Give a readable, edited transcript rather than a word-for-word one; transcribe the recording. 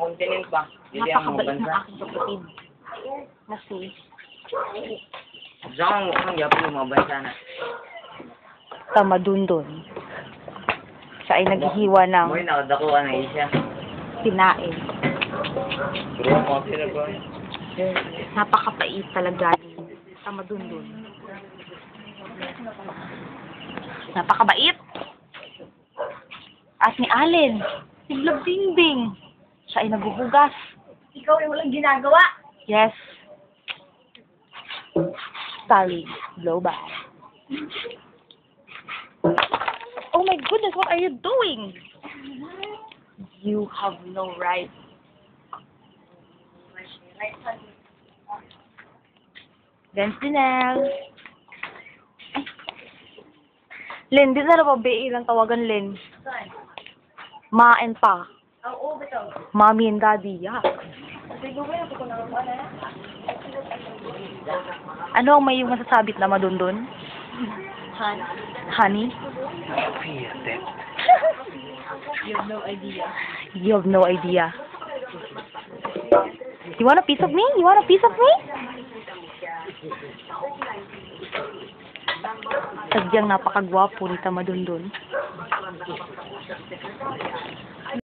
continent ba? Hindi ang mga Napakabait ng bansa. aking kapatid. Kasi, Diyan ang yapon yung mga bansa na. tamadundon. Siya ay naghihiwa ng Mo'y nakadakuan ng Asia. pinain. Pero mo sila ba? Napakapait talaga ni tamadundon. Napakabait. At ni Allen, si Blabdingbing. Siya ay naghuhugas. Ikaw ay walang ginagawa. Yes. Sally, blow by. Oh my goodness, what are you doing? You have no right. Dance Dinel. Ay. Len, di na ba ilang tawagan, Len? Saan? Ma and pa. Oo, bitaw. Mommy and daddy, yeah. Siguro ba yung kukunang na? Ano ang may yung masasabit na madundon? Han? Honey? You have no idea. You have no idea. You want a piece of me? You want a piece of me? Sadyang napakagwapo ni Tamadundun.